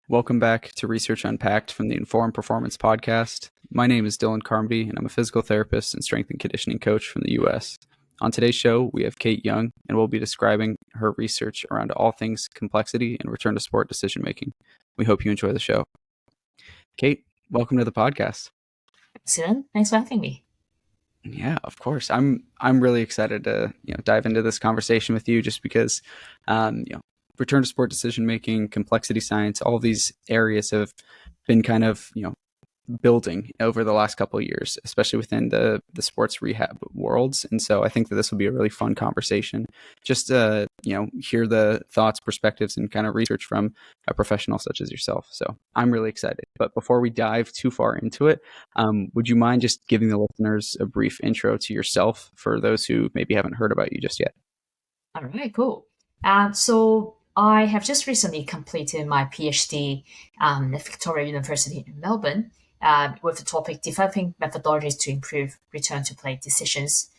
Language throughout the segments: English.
Welcome back to Research Unpacked from the Informed Performance Podcast. My name is Dylan Carmody, and I'm a physical therapist and strength and conditioning coach from the U.S. On today's show, we have Kate Young, and we'll be describing her research around all things complexity and return to sport decision making. We hope you enjoy the show. Kate, welcome to the podcast. Excellent. Thanks for having me. Yeah, of course. I'm really excited to dive into this conversation with you, just because return to sport decision making, complexity science, all these areas have been kind of building over the last couple of years, especially within the sports rehab worlds. And so I think that this will be a really fun conversation, just to hear the thoughts, perspectives, and kind of research from a professional such as yourself. So I'm really excited. But before we dive too far into it, would you mind just giving the listeners a brief intro to yourself for those who maybe haven't heard about you just yet? All right, cool. So I have just recently completed my PhD at Victoria University in Melbourne with the topic developing methodologies to improve return to play decisions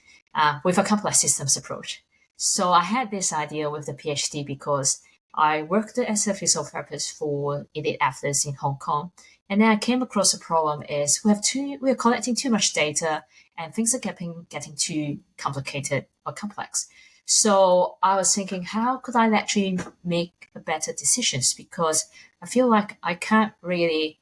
with a complex systems approach. So I had this idea with the PhD because I worked as a physiotherapist for elite athletes in Hong Kong. And then I came across a problem is we're collecting too much data and things are getting too complicated or complex. So I was thinking, how could I actually make better decisions? Because I feel like I can't really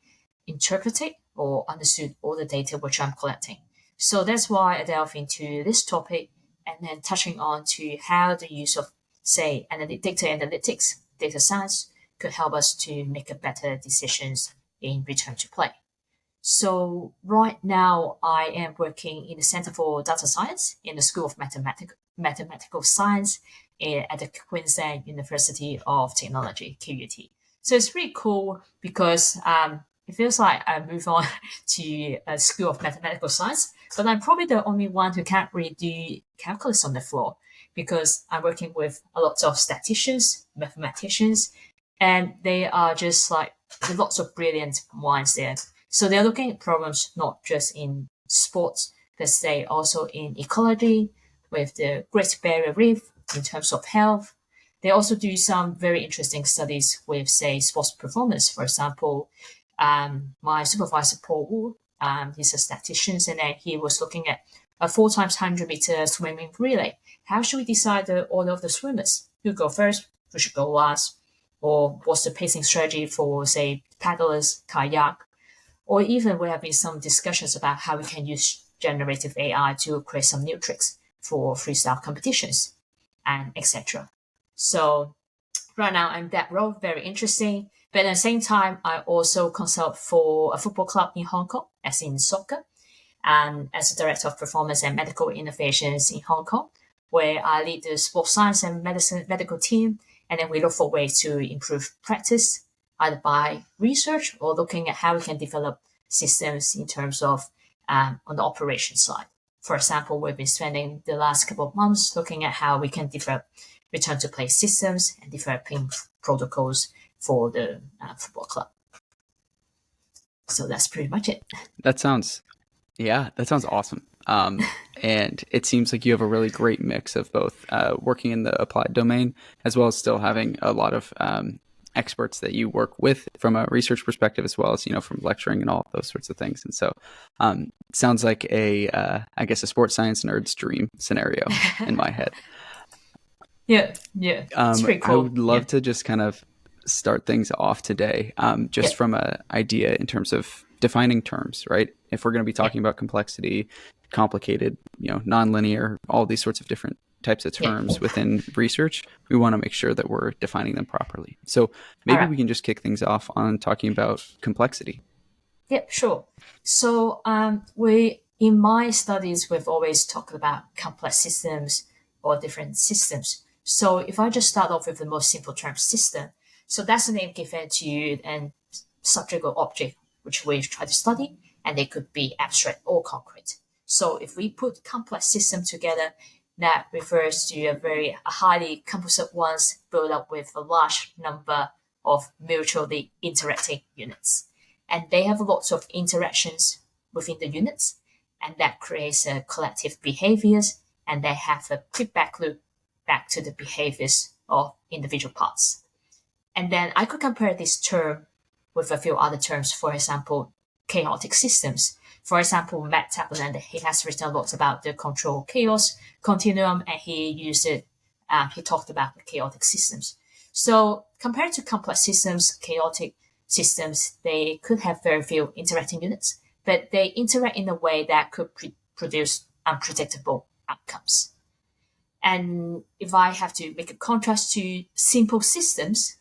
interpret it or understood all the data which I'm collecting. So that's why I delve into this topic and then touching on to how the use of, say, data analytics, data science could help us to make a better decisions in return to play. So right now I am working in the Center for Data Science in the School of Mathematical Science at the Queensland University of Technology, QUT. So it's pretty cool because it feels like I move on to a School of Mathematical Science, but I'm probably the only one who can't really do calculus on the floor because I'm working with a lot of statisticians, mathematicians, and they are just like lots of brilliant minds there. So they're looking at problems not just in sports, per se, also in ecology, with the Great Barrier Reef in terms of health. They also do some very interesting studies with, say, sports performance. For example, my supervisor, Paul Wu, he's a statistician, and then he was looking at a 4x100 meter swimming relay. How should we decide the order of the swimmers? Who go first? Who should go last? Or what's the pacing strategy for, say, paddlers, kayak? Or even there have been some discussions about how we can use generative AI to create some new tricks for freestyle competitions and etc. So right now I'm that role, very interesting. But at the same time, I also consult for a football club in Hong Kong, as in soccer, and as a director of performance and medical innovations in Hong Kong, where I lead the sports science and medicine medical team, and then we look for ways to improve practice, either by research or looking at how we can develop systems in terms of on the operation side. For example, we've been spending the last couple of months looking at how we can develop return to play systems and developing protocols for the football club. So that's pretty much it. That sounds awesome. And it seems like you have a really great mix of both working in the applied domain as well as still having a lot of experts that you work with from a research perspective, as well as from lecturing and all those sorts of things. And so sounds like I guess a sports science nerd's dream scenario in my head. Yeah, it's pretty cool. I would love to just kind of start things off today, from an idea in terms of defining terms, right? If we're going to be talking about complexity, complicated, nonlinear, all these sorts of different types of terms within research, we want to make sure that we're defining them properly. So maybe we can just kick things off on talking about complexity. Yeah, sure. So in my studies, we've always talked about complex systems or different systems. So if I just start off with the most simple term, system, so that's the name given to you and subject or object which we try to study, and they could be abstract or concrete. So if we put complex system together, that refers to a very highly composite ones built up with a large number of mutually interacting units. And they have lots of interactions within the units, and that creates a collective behaviors, and they have a feedback loop back to the behaviors of individual parts. And then I could compare this term with a few other terms. For example, chaotic systems. For example, Matt Tappenden, he has written a lot about the control chaos continuum, and he talked about the chaotic systems. So compared to complex systems, chaotic systems, they could have very few interacting units, but they interact in a way that could produce unpredictable outcomes. And if I have to make a contrast to simple systems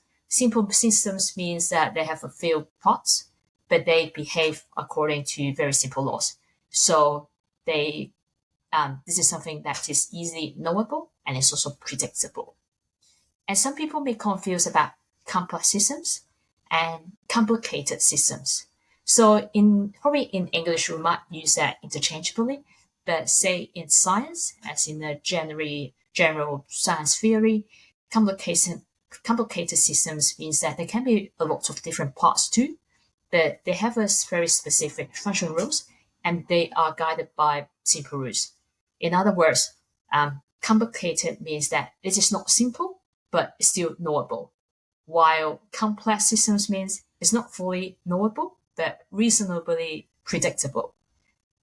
means that they have a few parts, but they behave according to very simple laws. So this is something that is easily knowable and is also predictable. And some people may confuse about complex systems and complicated systems. So probably in English, we might use that interchangeably, but say in science, as in the general science theory, complicated systems means that there can be a lot of different parts too, but they have a very specific function rules, and they are guided by simple rules. In other words, complicated means that it is not simple, but it's still knowable, while complex systems means it's not fully knowable, but reasonably predictable.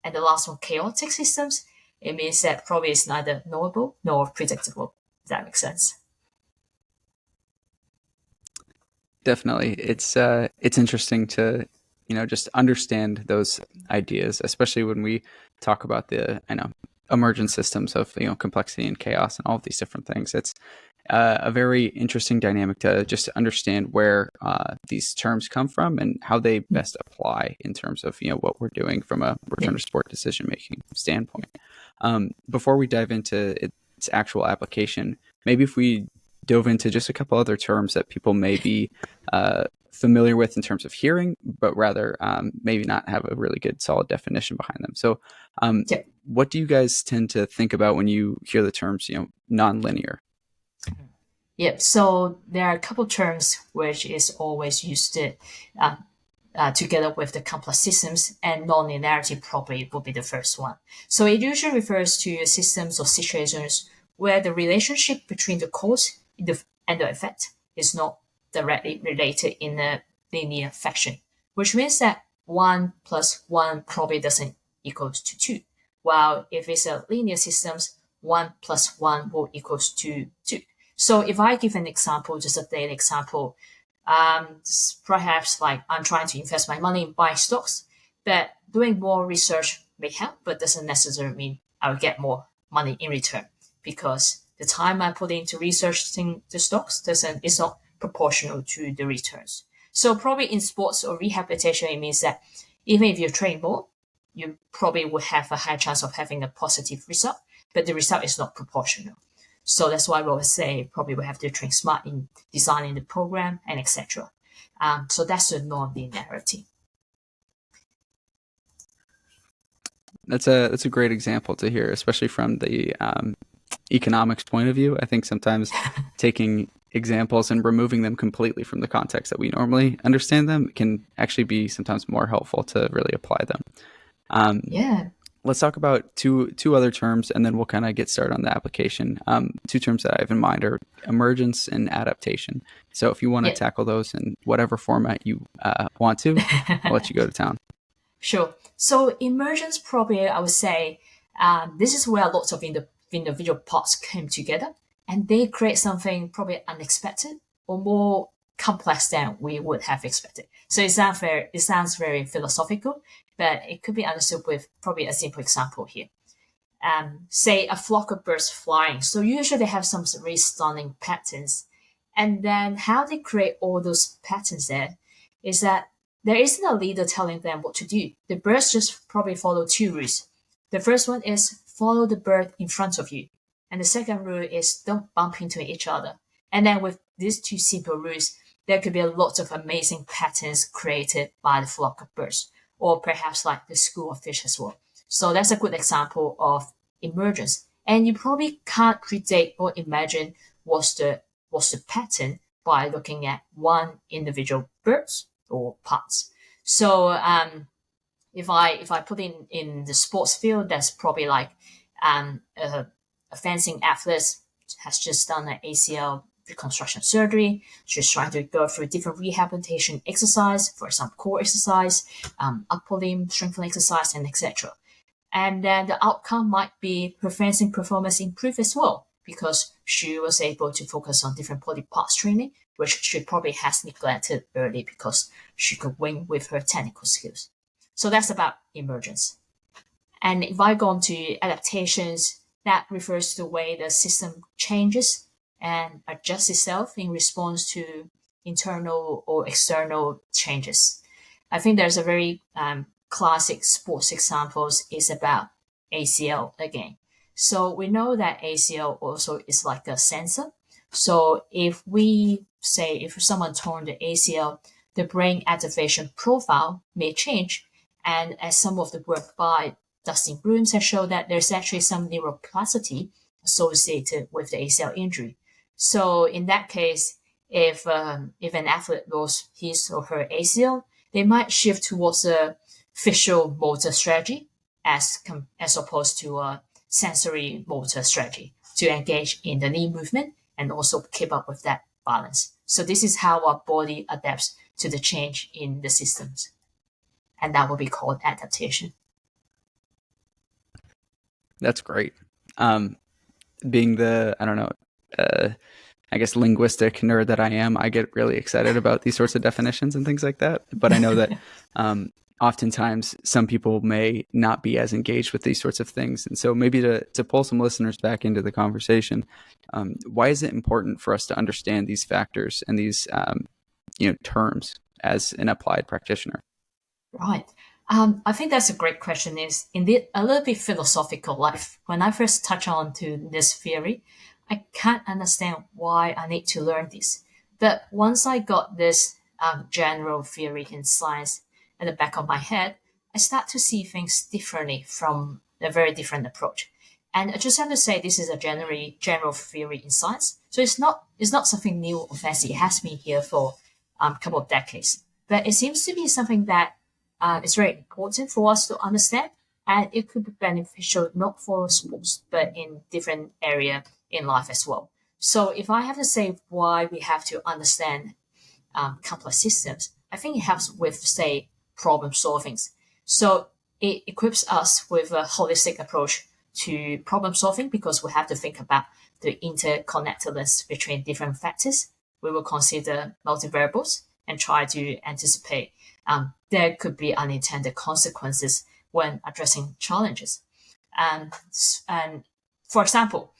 And the last one, chaotic systems, it means that probably it's neither knowable nor predictable. Does that make sense? Definitely. It's interesting to, just understand those ideas, especially when we talk about the, emergent systems of, complexity and chaos and all of these different things. It's a very interesting dynamic to just understand where these terms come from and how they best apply in terms of, what we're doing from a return to sport decision-making standpoint. Before we dive into its actual application, maybe if we dove into just a couple other terms that people may be familiar with in terms of hearing, but rather maybe not have a really good solid definition behind them. So what do you guys tend to think about when you hear the terms, nonlinear? Yep. So there are a couple terms which is always used together with the complex systems, and nonlinearity probably would be the first one. So it usually refers to systems or situations where the relationship between the cause and the effect is not directly related in a linear fashion, which means that 1 plus 1 probably doesn't equals to 2. While if it's a linear systems, 1 plus 1 will equals to 2. So if I give an example, just a daily example, perhaps like I'm trying to invest my money in buying stocks, but doing more research may help, but doesn't necessarily mean I'll get more money in return, because the time I put into researching the stocks is not proportional to the returns. So probably in sports or rehabilitation, it means that even if you train more, you probably would have a high chance of having a positive result, but the result is not proportional. So that's why we always say probably we have to train smart in designing the program and etc. So that's the non-linearity. That's a great example to hear, especially from the economics point of view. I think sometimes taking examples and removing them completely from the context that we normally understand them can actually be sometimes more helpful to really apply them. Let's talk about two other terms, and then we'll kind of get started on the application. Two terms that I have in mind are emergence and adaptation. So if you want to tackle those in whatever format you want to, I'll let you go to town. Sure. So emergence, probably I would say, this is where lots of individual parts came together, and they create something probably unexpected or more complex than we would have expected. So it sounds very philosophical, but it could be understood with probably a simple example here. Say a flock of birds flying. So usually they have some really stunning patterns. And then how they create all those patterns there is that there isn't a leader telling them what to do. The birds just probably follow two rules. The first one is follow the bird in front of you. And the second rule is don't bump into each other. And then with these two simple rules, there could be a lot of amazing patterns created by the flock of birds, or perhaps like the school of fish as well. So that's a good example of emergence. And you probably can't predict or imagine what's the pattern by looking at one individual birds or parts. So if I put in the sports field, that's probably like a fencing athlete has just done an ACL reconstruction surgery. She's trying to go through different rehabilitation exercise, for example, core exercise, upper limb strengthening exercise, and etc. And then the outcome might be her fencing performance improved as well, because she was able to focus on different body parts training, which she probably has neglected early because she could win with her technical skills. So that's about emergence. And if I go on to adaptations, that refers to the way the system changes and adjusts itself in response to internal or external changes. I think there's a very classic sports examples is about ACL again. So we know that ACL also is like a sensor. So if someone torn the ACL, the brain activation profile may change. And as some of the work by Dustin Brooms has shown that there's actually some neuroplasticity associated with the ACL injury. So in that case, if an athlete lost his or her ACL, they might shift towards a visual motor strategy as opposed to a sensory motor strategy to engage in the knee movement and also keep up with that balance. So this is how our body adapts to the change in the systems. And that will be called adaptation. That's great. Being the, I guess, linguistic nerd that I am, I get really excited about these sorts of definitions and things like that. But I know that oftentimes some people may not be as engaged with these sorts of things. And so maybe to pull some listeners back into the conversation, why is it important for us to understand these factors and these terms as an applied practitioner? Right. I think that's a great question. Is indeed a little bit philosophical life. When I first touch on to this theory, I can't understand why I need to learn this. But once I got this general theory in science at the back of my head, I start to see things differently from a very different approach. And I just have to say this is a general theory in science. So it's not something new or fancy. It has been here for a couple of decades. But it seems to be something that is very important for us to understand, and it could be beneficial not for sports, but in different area in life as well. So if I have to say why we have to understand complex systems, I think it helps with, say, problem solving. So it equips us with a holistic approach to problem solving because we have to think about the interconnectedness between different factors. We will consider multivariables and try to anticipate there could be unintended consequences when addressing challenges. And for example,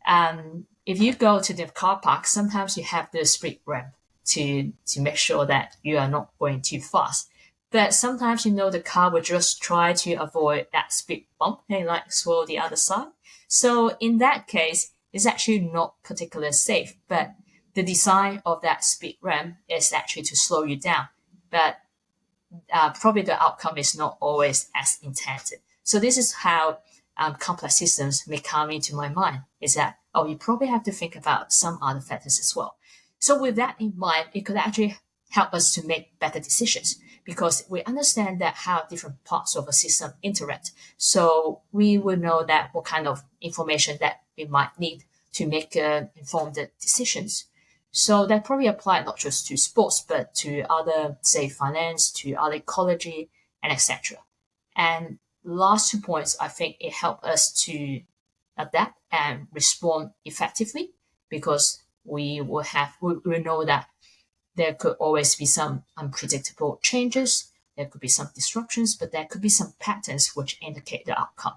if you go to the car park, sometimes you have the speed ramp to make sure that you are not going too fast. But sometimes, the car will just try to avoid that speed bump and swirl the other side. So in that case, it's actually not particularly safe, but the design of that speed ramp is actually to slow you down. But probably the outcome is not always as intended. So this is how complex systems may come into my mind, is that, you probably have to think about some other factors as well. So with that in mind, it could actually help us to make better decisions because we understand that how different parts of a system interact. So we will know that what kind of information that we might need to make informed decisions. So that probably apply not just to sports, but to other, say, finance, to other ecology, and etc. And last 2 points, I think it helps us to adapt and respond effectively because we know that there could always be some unpredictable changes, there could be some disruptions, but there could be some patterns which indicate the outcome.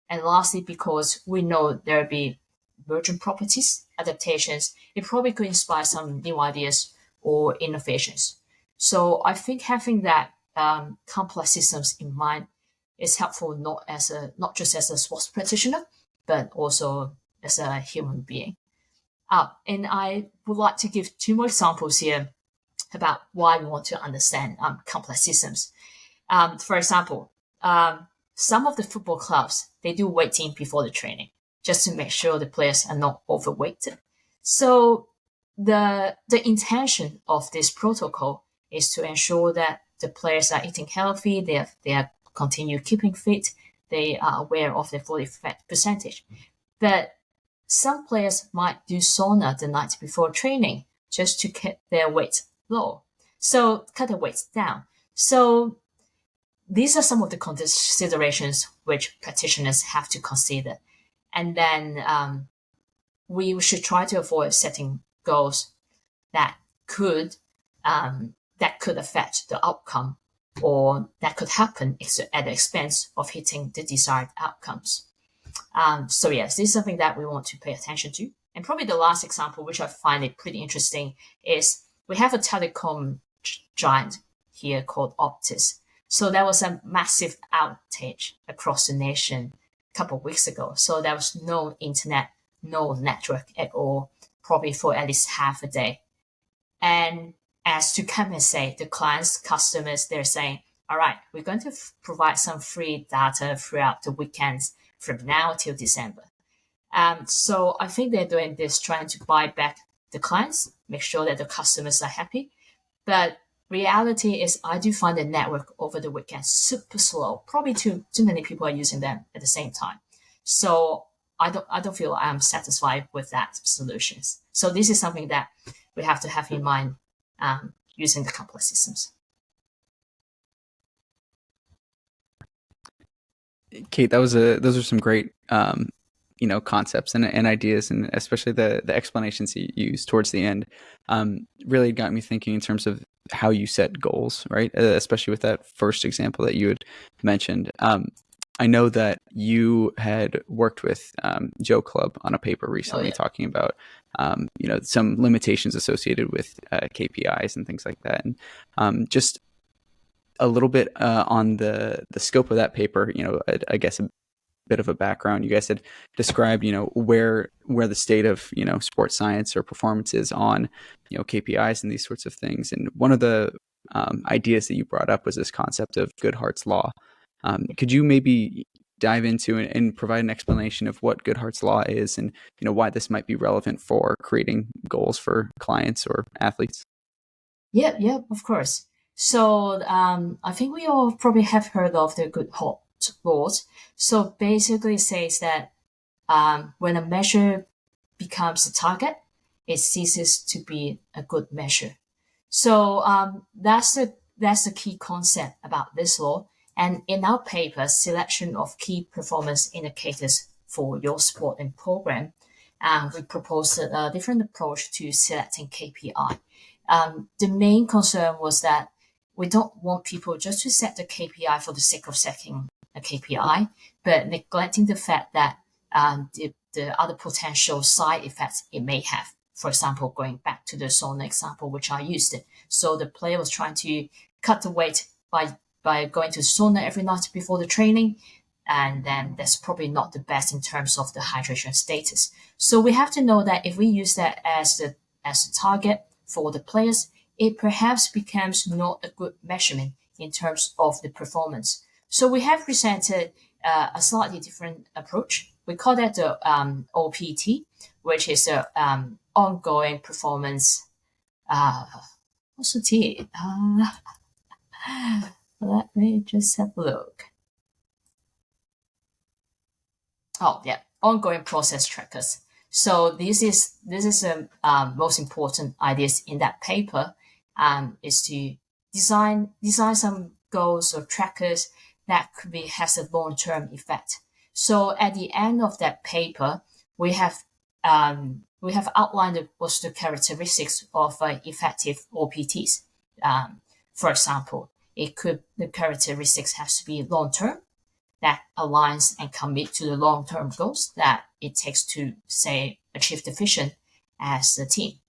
And lastly, because we know there will be emergent properties, adaptations, it probably could inspire some new ideas or innovations. So I think having that complex systems in mind is helpful not just as a sports practitioner, but also as a human being. And I would like to give 2 more examples here about why we want to understand complex systems. For example, some of the football clubs, they do weighting before the training just to make sure the players are not overweighted. So the intention of this protocol is to ensure that the players are eating healthy, they are continue keeping fit, they are aware of their body fat percentage. But some players might do sauna the night before training just to keep their weight low. So cut the weight down. So these are some of the considerations which practitioners have to consider. And then we should try to avoid setting goals that could affect the outcome, or that could happen at the expense of hitting the desired outcomes. So yes, this is something that we want to pay attention to. And probably the last example, which I find it pretty interesting, is we have a telecom giant here called Optus. So there was a massive outage across the nation a couple of weeks ago. So there was no internet, no network at all, probably for at least half a day. And as to compensate the clients, customers, they're saying, all right, we're going to provide some free data throughout the weekends from now till December. So I think they're doing this, trying to buy back the clients, make sure that the customers are happy. But reality is, I do find the network over the weekend super slow. Probably too many people are using them at the same time. So I don't feel I'm satisfied with that solutions. So this is something that we have to have in mind using the complex systems. Kate, those are some great concepts and ideas, and especially the explanations you used towards the end really got me thinking in terms of how you set goals, right? Especially with that first example that you had mentioned. I know that you had worked with Joe Club on a paper recently talking about some limitations associated with KPIs and things like that, and just a little bit on the scope of that paper. I guess a bit of a background. You guys had described, where the state of, sports science or performance is on, KPIs and these sorts of things. And one of the ideas that you brought up was this concept of Goodhart's law. Could you maybe dive into and provide an explanation of what Goodhart's law is, and why this might be relevant for creating goals for clients or athletes? Yeah, of course. So I think we all probably have heard of the Goodhart laws. So basically, it says that when a measure becomes a target, it ceases to be a good measure. So that's the key concept about this law. And in our paper, Selection of Key Performance Indicators for Your Sport and Program, we proposed a different approach to selecting KPI. The main concern was that we don't want people just to set the KPI for the sake of setting a KPI, but neglecting the fact that the other potential side effects it may have. For example, going back to the sauna example, which I used. So the player was trying to cut the weight by going to sauna every night before the training, and then that's probably not the best in terms of the hydration status. So we have to know that if we use that as a target for the players, it perhaps becomes not a good measurement in terms of the performance. So we have presented a slightly different approach. We call that the OPT, which is the ongoing performance. What's the T? Let me just have a look. Oh yeah, ongoing process trackers. So this is the most important ideas in that paper. Is to design some goals or trackers that has a long-term effect. So at the end of that paper, we have outlined what's the characteristics of effective OPTs. For example, the characteristics has to be long-term, that aligns and commit to the long-term goals that it takes to, say, achieve the vision as a team.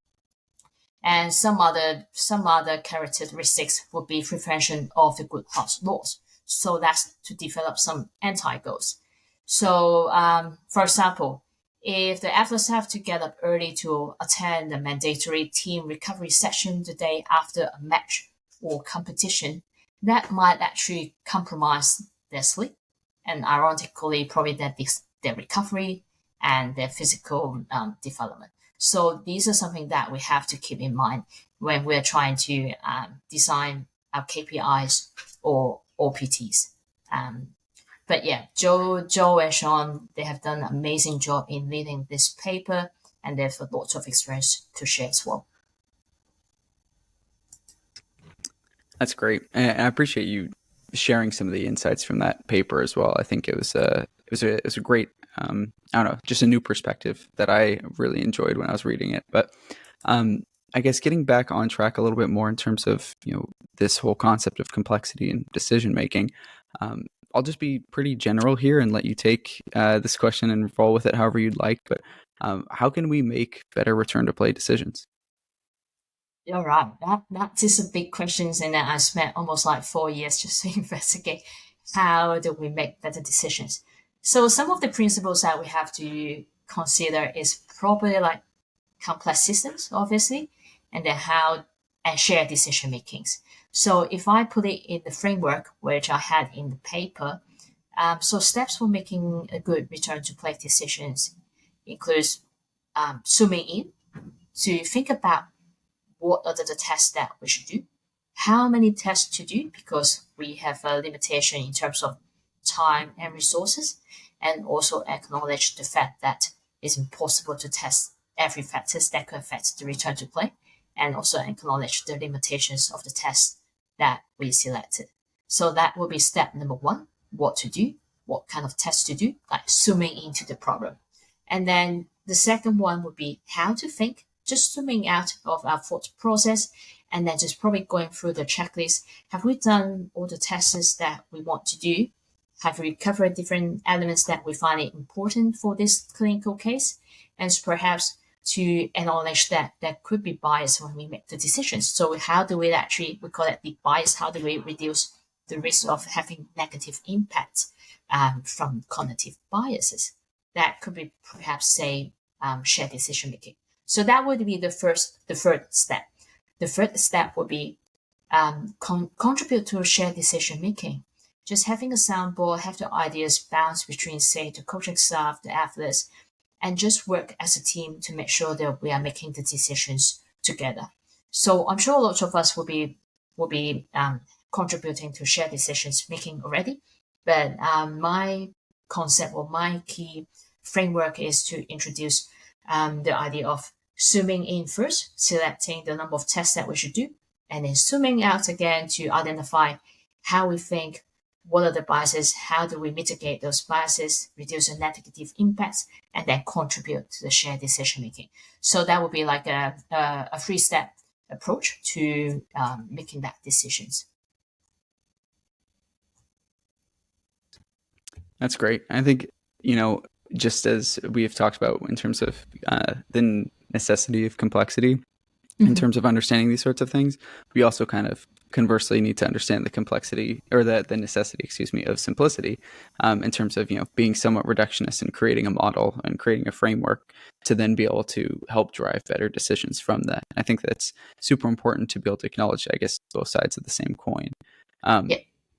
And some other characteristics would be prevention of the Goodhart's laws. So that's to develop some anti-goals. So, for example, if the athletes have to get up early to attend a mandatory team recovery session the day after a match or competition, that might actually compromise their sleep, and ironically, probably their recovery and their physical development. So these are something that we have to keep in mind when we're trying to design our KPIs or OPTs. But yeah, Joe and Sean, they have done an amazing job in leading this paper, and they've got lots of experience to share as well. That's great. And I appreciate you sharing some of the insights from that paper as well. I think it was a great I don't know, just a new perspective that I really enjoyed when I was reading it. But um, I guess getting back on track a little bit more in terms of this whole concept of complexity and decision making. Um, I'll just be pretty general here and let you take this question and roll with it however you'd like. But how can we make better return to play decisions? You're right. That is a big question, and then I spent almost like 4 years just to investigate how do we make better decisions. So some of the principles that we have to consider is probably like complex systems, obviously, and then how and shared decision makings. So if I put it in the framework which I had in the paper, so steps for making a good return to play decisions includes zooming in to think about what are the tests that we should do, how many tests to do, because we have a limitation in terms of time and resources, and also acknowledge the fact that it's impossible to test every factors that could affect the return to play, and also acknowledge the limitations of the test that we selected. So that will be step number one, what to do, what kind of test to do, like zooming into the problem. And then the second one would be how to think, just zooming out of our thought process and then just probably going through the checklist. Have we done all the tests that we want to do? Have we covered different elements that we find it important for this clinical case? And perhaps to acknowledge that there could be bias when we make the decisions. So how do we actually, we call it the bias, how do we reduce the risk of having negative impacts from cognitive biases? That could be perhaps say shared decision making. So that would be the third step. The third step would be contribute to shared decision making. Just having a soundboard, have the ideas bounce between, say, the coaching staff, the athletes, and just work as a team to make sure that we are making the decisions together. So I'm sure lots of us will be contributing to shared decisions making already, but my concept or my key framework is to introduce the idea of zooming in first, selecting the number of tests that we should do, and then zooming out again to identify how we think, what are the biases, how do we mitigate those biases, reduce the negative impacts, and then contribute to the shared decision making. So that would be like a three-step approach to making that decisions. That's great. I think, just as we have talked about in terms of the necessity of complexity, in terms of understanding these sorts of things, we also kind of conversely need to understand the complexity or the necessity, excuse me, of simplicity in terms of, being somewhat reductionist and creating a model and creating a framework to then be able to help drive better decisions from that. I think that's super important to be able to acknowledge, I guess, both sides of the same coin. Yeah.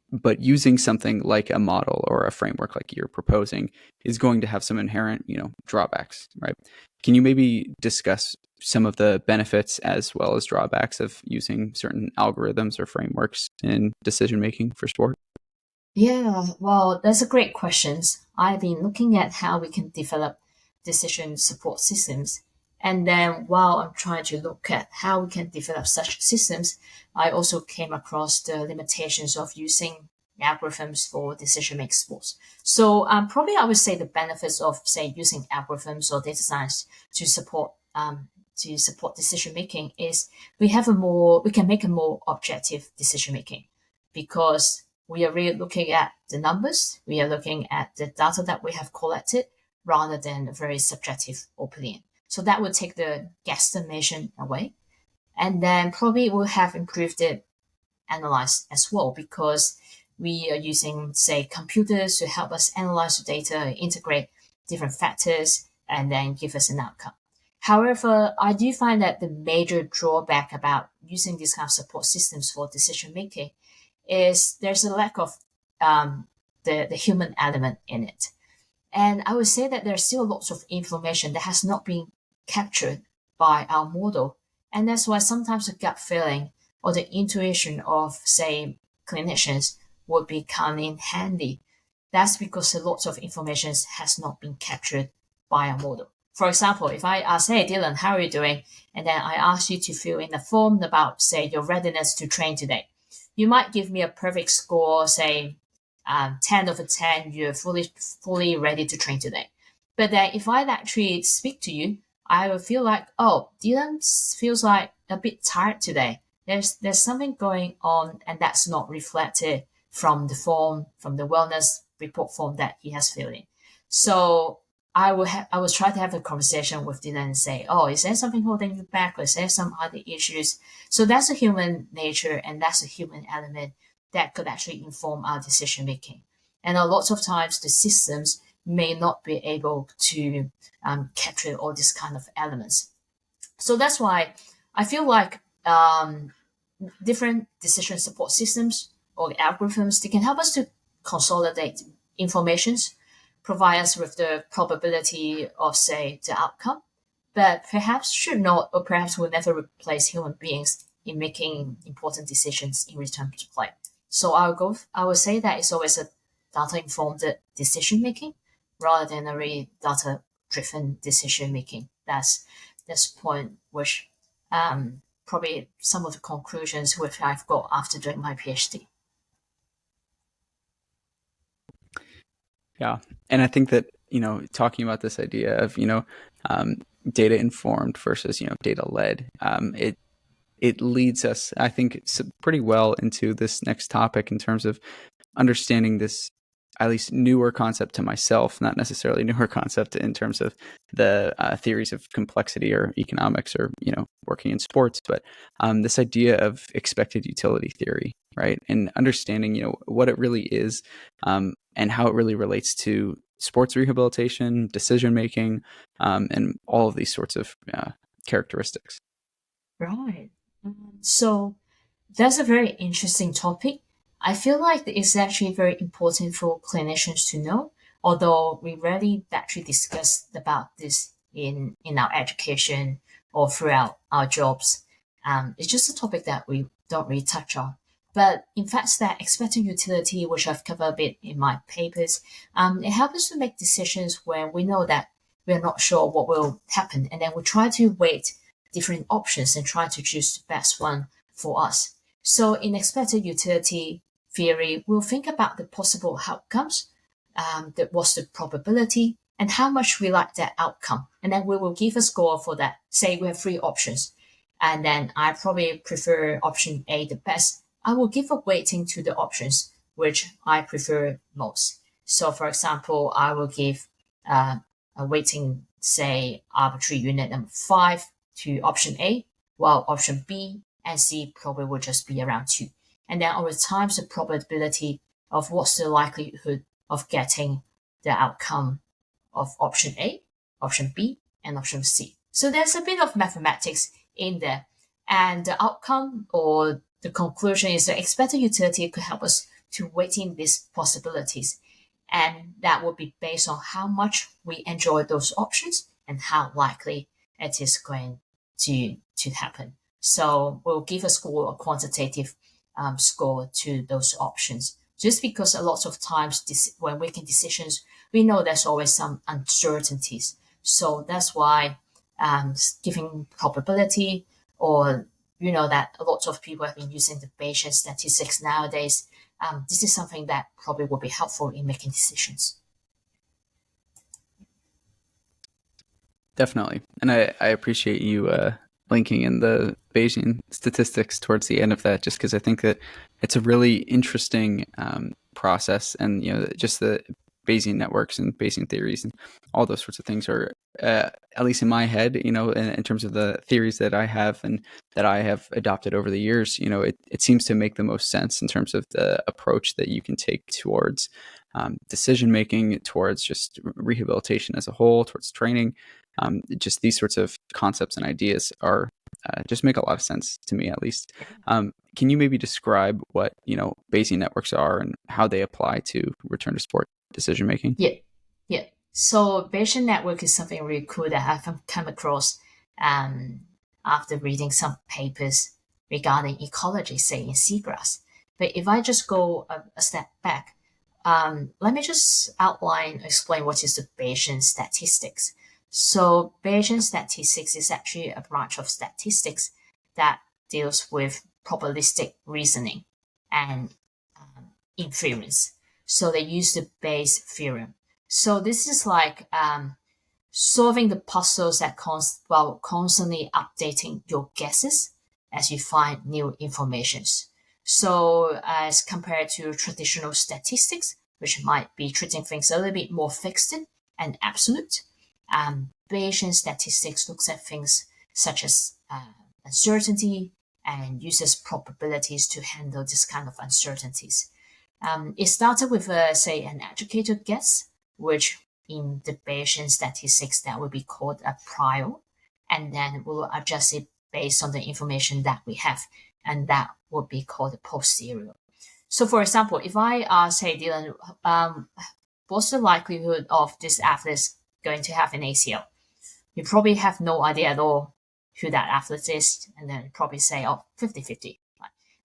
But using something like a model or a framework like you're proposing is going to have some inherent, drawbacks, right? Can you maybe discuss some of the benefits as well as drawbacks of using certain algorithms or frameworks in decision making for sport? Yeah, well, that's a great question. I've been looking at how we can develop decision support systems. And then while I'm trying to look at how we can develop such systems, I also came across the limitations of using algorithms for decision making sports. So probably I would say the benefits of say using algorithms or data science to support decision making is we can make a more objective decision making because we are really looking at the numbers, we are looking at the data that we have collected rather than a very subjective opinion. So that would take the guesstimation away. And then probably will have improved the analyze as well because we are using, say, computers to help us analyze the data, integrate different factors, and then give us an outcome. However, I do find that the major drawback about using these kind of support systems for decision making is there's a lack of the human element in it. And I would say that there's still lots of information that has not been captured by our model. And that's why sometimes the gut feeling or the intuition of, say, clinicians would be coming in handy. that's because a lot of information has not been captured by a model. For example, if I ask, hey, Dylan, how are you doing? And then I ask you to fill in a form about, say, your readiness to train today. You might give me a perfect score, say 10 over 10, you're fully ready to train today. But then if I actually speak to you, I will feel like, oh, Dylan feels like a bit tired today. There's something going on, and that's not reflected from the form, from the wellness report form that he has filled in. So I will try to have a conversation with Dylan and say, oh, is there something holding you back, or is there some other issues? So that's a human nature, and that's a human element that could actually inform our decision making. And a lot of times the systems may not be able to capture all these kind of elements. So that's why I feel like different decision support systems or algorithms, they can help us to consolidate informations, provide us with the probability of, say, the outcome, but perhaps should not, or perhaps will never replace human beings in making important decisions in return to play. So I will say that it's always a data informed decision making rather than a really data driven decision making. That's the point which probably some of the conclusions which I've got after doing my PhD. Yeah. And I think that, talking about this idea of, data informed versus, data led, it leads us, I think, pretty well into this next topic in terms of understanding this at least newer concept to myself, not necessarily newer concept in terms of the theories of complexity or economics or, working in sports, but this idea of expected utility theory, right? And understanding, what it really is and how it really relates to sports rehabilitation, decision making, and all of these sorts of characteristics. Right. So that's a very interesting topic. I feel like it's actually very important for clinicians to know, although we rarely actually discuss about this in our education or throughout our jobs. It's just a topic that we don't really touch on. But in fact, that expected utility, which I've covered a bit in my papers, it helps us to make decisions when we know that we're not sure what will happen, and then we try to weigh different options and try to choose the best one for us. So in expected utility theory, we'll think about the possible outcomes, what's the probability, and how much we like that outcome. And then we will give a score for that. Say we have three options, and then I probably prefer option A the best. I will give a weighting to the options which I prefer most. So for example, I will give a weighting, say arbitrary unit number 5 to option A, while option B and C probably will just be around 2. And then over time, the probability of what's the likelihood of getting the outcome of option A, option B, and option C. So there's a bit of mathematics in there. And the outcome or the conclusion is that expected utility could help us to weight in these possibilities. And that will be based on how much we enjoy those options and how likely it is going to happen. So we'll give a score, a quantitative score to those options. Just because a lot of times when making decisions, we know there's always some uncertainties. So that's why giving probability, or that a lot of people have been using the Bayesian statistics nowadays. This is something that probably will be helpful in making decisions. Definitely. And I appreciate you linking in the Bayesian statistics towards the end of that, just because I think that it's a really interesting process. And, just the Bayesian networks and Bayesian theories and all those sorts of things are, at least in my head, in terms of the theories that I have and that I have adopted over the years, it seems to make the most sense in terms of the approach that you can take towards decision making, towards just rehabilitation as a whole, towards training. Just these sorts of concepts and ideas are just make a lot of sense to me, at least. Can you maybe describe what Bayesian networks are and how they apply to return to sport decision making? Yeah. So Bayesian network is something really cool that I've come across after reading some papers regarding ecology, say in seagrass. But if I just go a step back, let me just explain what is the Bayesian statistics. So Bayesian statistics is actually a branch of statistics that deals with probabilistic reasoning and inference. So they use the Bayes theorem. So this is like solving the puzzles that while constantly updating your guesses as you find new informations. So as compared to traditional statistics, which might be treating things a little bit more fixed and absolute, Bayesian statistics looks at things such as uncertainty and uses probabilities to handle this kind of uncertainties. It started with, say, an educated guess, which in the Bayesian statistics that would be called a prior, and then we'll adjust it based on the information that we have, and that would be called a posterior. So, for example, if I say, Dylan, what's the likelihood of this athlete going to have an ACL? You probably have no idea at all who that athlete is, and then probably say, oh, 50-50.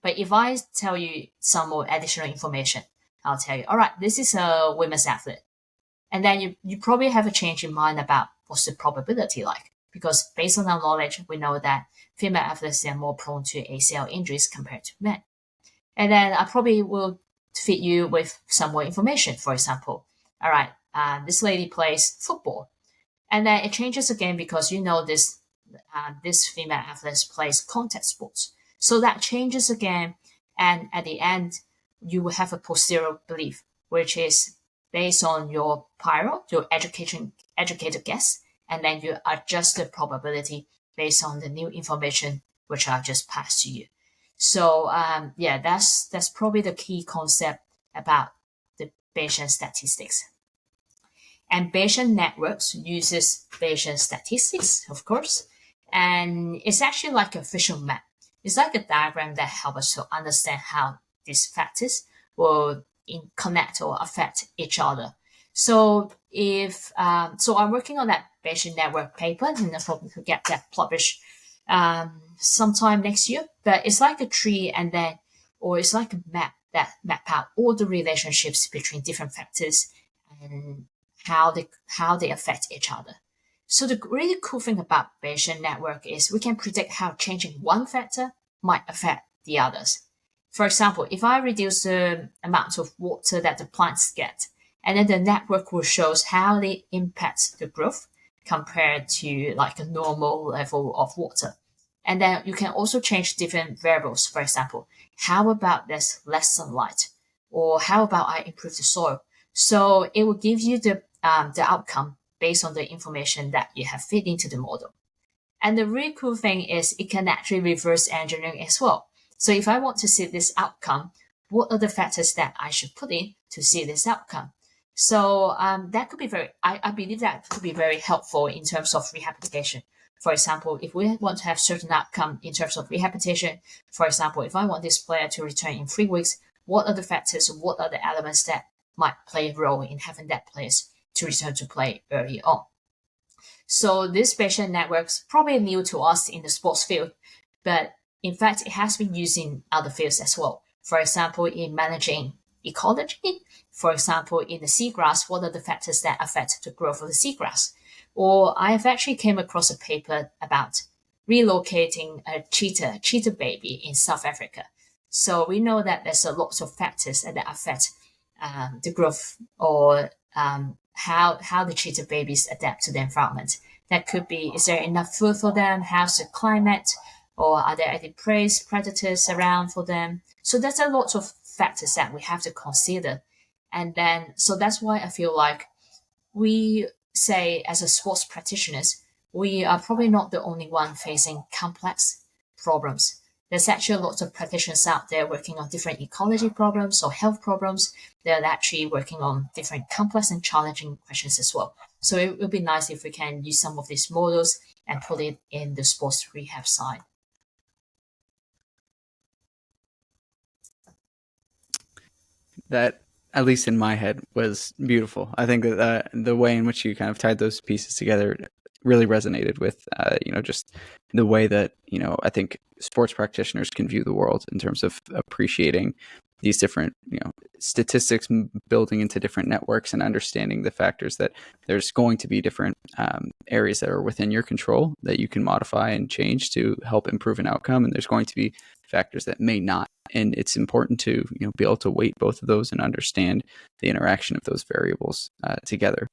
But if I tell you some more additional information, I'll tell you, all right, this is a women's athlete. And then you probably have a change in mind about what's the probability like. Because based on our knowledge, we know that female athletes are more prone to ACL injuries compared to men. And then I probably will feed you with some more information. For example, all right, this lady plays football. And then it changes again because you know this female athlete plays contact sports. So that changes again. And at the end, you will have a posterior belief, which is based on your prior, your educated guess, and then you adjust the probability based on the new information which I've just passed to you. So that's probably the key concept about the Bayesian statistics. And Bayesian networks uses Bayesian statistics, of course, and it's actually like a visual map. It's like a diagram that helps us to understand how these factors will connect or affect each other. So so I'm working on that Bayesian network paper, and I hope to get that published sometime next year. But it's like a tree, or it's like a map that map out all the relationships between different factors and how they affect each other. So the really cool thing about Bayesian network is we can predict how changing one factor might affect the others. For example, if I reduce the amount of water that the plants get, and then the network will show how they impact the growth compared to like a normal level of water. And then you can also change different variables. For example, how about there's less sunlight? Or how about I improve the soil? So it will give you the outcome based on the information that you have fed into the model. And the really cool thing is it can actually reverse engineering as well. So if I want to see this outcome, what are the factors that I should put in to see this outcome? So that could be I believe that could be very helpful in terms of rehabilitation. For example, if we want to have certain outcome in terms of rehabilitation, for example, if I want this player to return in 3 weeks, what are the factors, what are the elements that might play a role in having that player to return to play early on? So this Bayesian network's probably new to us in the sports field, but in fact, it has been used in other fields as well. For example, in managing ecology, for example, in the seagrass, what are the factors that affect the growth of the seagrass? Or I have actually came across a paper about relocating a cheetah baby in South Africa. So we know that there's a lot of factors that affect the growth or how the cheetah babies adapt to the environment. That could be, is there enough food for them? How's the climate? Or are there any predators around for them? So there's a lot of factors that we have to consider. And then, so that's why I feel like we say as a sports practitioners, we are probably not the only one facing complex problems. There's actually a lot of practitioners out there working on different ecology problems or health problems. They're actually working on different complex and challenging questions as well. So it would be nice if we can use some of these models and put it in the sports rehab side. That, at least in my head, was beautiful. I think that the way in which you kind of tied those pieces together really resonated with, just the way that, I think sports practitioners can view the world in terms of appreciating these different, statistics building into different networks and understanding the factors that there's going to be different areas that are within your control that you can modify and change to help improve an outcome. And there's going to be factors that may not. And it's important to, be able to weight both of those and understand the interaction of those variables together.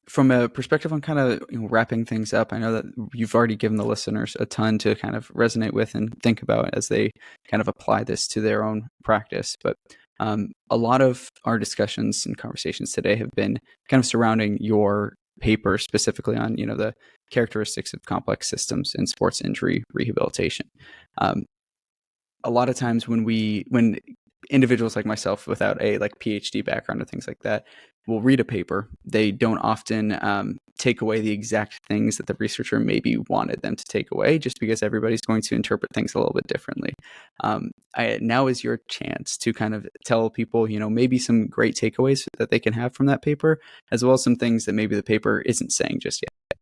From a perspective on kind of wrapping things up, I know that you've already given the listeners a ton to kind of resonate with and think about as they kind of apply this to their own practice. But a lot of our discussions and conversations today have been kind of surrounding your paper, specifically on the characteristics of complex systems in sports injury rehabilitation. A lot of times when individuals like myself without a PhD background or things like that will read a paper, they don't often take away the exact things that the researcher maybe wanted them to take away, just because everybody's going to interpret things a little bit differently. Now is your chance to kind of tell people, maybe some great takeaways that they can have from that paper, as well as some things that maybe the paper isn't saying just yet.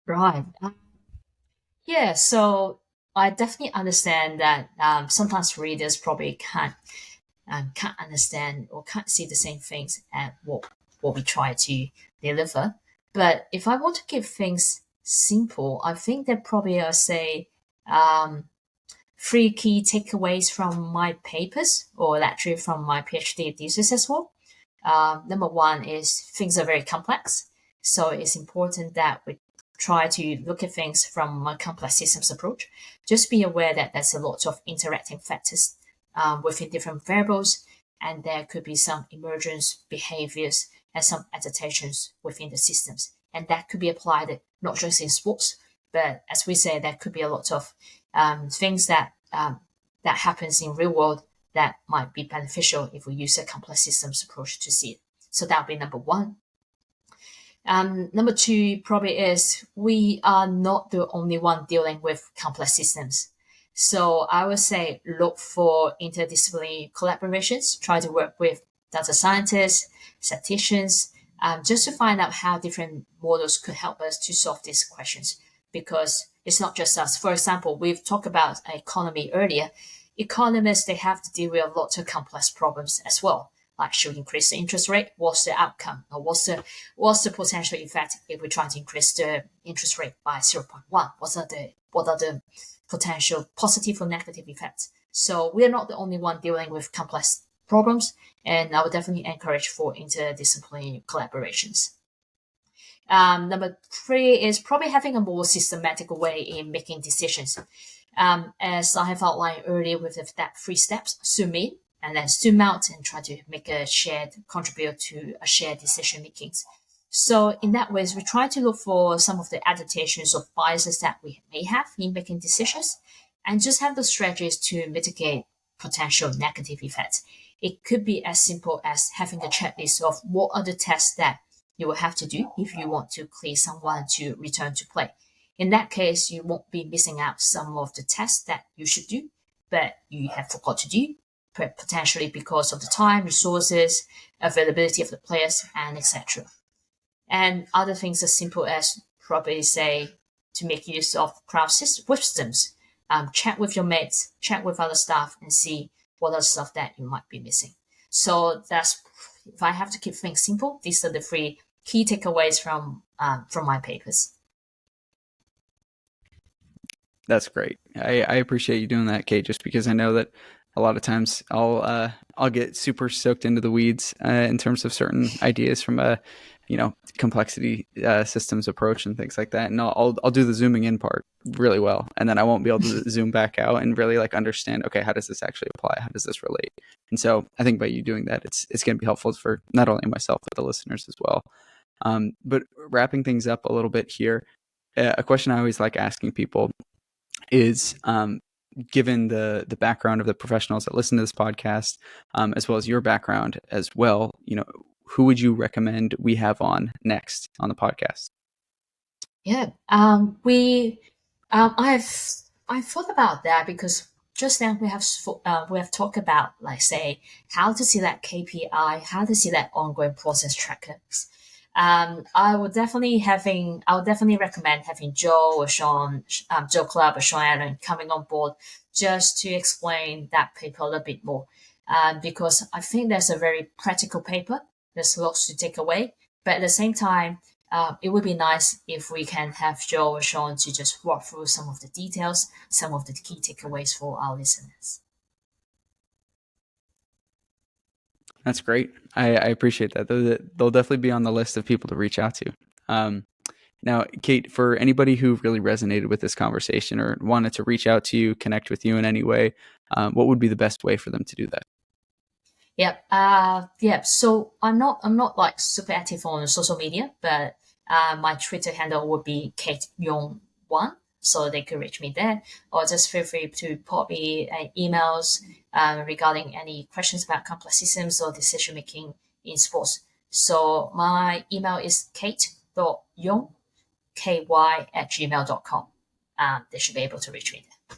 Right. Yeah, so I definitely understand that sometimes readers probably can't understand or can't see the same things at what we try to deliver. But if I want to keep things simple, I think that probably I'll say 3 key takeaways from my papers, or actually from my PhD thesis as well. Number 1 is things are very complex. So it's important that we try to look at things from a complex systems approach. Just be aware that there's a lot of interacting factors within different variables, and there could be some emergent behaviors and some adaptations within the systems. And that could be applied not just in sports, but as we say, there could be a lot of things that happens in real world that might be beneficial if we use a complex systems approach to see it. So that would be number 1. Number 2 probably is we are not the only one dealing with complex systems. So I would say look for interdisciplinary collaborations, try to work with data scientists, statisticians, just to find out how different models could help us to solve these questions. Because it's not just us. For example, we've talked about economy earlier. Economists, they have to deal with a lot of complex problems as well. Like, should we increase the interest rate? What's the outcome? Or what's the potential effect if we try to increase the interest rate by 0.1? What are the potential positive or negative effects? So we are not the only one dealing with complex problems, and I would definitely encourage for interdisciplinary collaborations. Number 3 is probably having a more systematic way in making decisions. As I have outlined earlier with that 3 steps, zoom in, and then zoom out and try to make contribute to a shared decision makings. So in that way, we try to look for some of the adaptations or biases that we may have in making decisions, and just have the strategies to mitigate potential negative effects. It could be as simple as having a checklist of what are the tests that you will have to do if you want to clear someone to return to play. In that case, you won't be missing out some of the tests that you should do, but you have forgot to do, potentially because of the time, resources, availability of the players, and etc. And other things as simple as probably say to make use of crowd systems. Chat with your mates, chat with other staff, and see what are stuff that you might be missing. So that's, if I have to keep things simple, these are the 3 key takeaways from my papers. That's great. I appreciate you doing that, Kate, just because I know that a lot of times I'll get super soaked into the weeds in terms of certain ideas from a complexity systems approach and things like that, and I'll do the zooming in part really well, and then I won't be able to zoom back out and really understand, okay, how does this actually apply? How does this relate? And so I think by you doing that, it's going to be helpful for not only myself but the listeners as well. But wrapping things up a little bit here, a question I always like asking people is, given the background of the professionals that listen to this podcast, as well as your background as well, who would you recommend we have on next on the podcast? Yeah, I've thought about that, because just now we have talked about, say, how to select KPI, how to select ongoing process trackers. I would definitely recommend having Joe or Sean, Joe Club or Sean Allen coming on board just to explain that paper a little bit more. Because I think that's a very practical paper. There's lots to take away, but at the same time, it would be nice if we can have Joe or Sean to just walk through some of the details, some of the key takeaways for our listeners. That's great. I appreciate that. They'll definitely be on the list of people to reach out to. Now, Kate, for anybody who really resonated with this conversation or wanted to reach out to you, connect with you in any way, what would be the best way for them to do that? Yep. Yep. So I'm not like super active on social media, but my Twitter handle would be Kate Yong One, so they could reach me there, or just feel free to pop me emails regarding any questions about complex systems or decision making in sports. So my email is kate.yong, ky@gmail.com. They should be able to reach me there.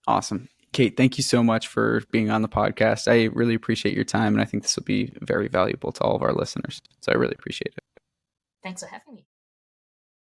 Awesome. Kate, thank you so much for being on the podcast. I really appreciate your time, and I think this will be very valuable to all of our listeners. So I really appreciate it. Thanks for having me.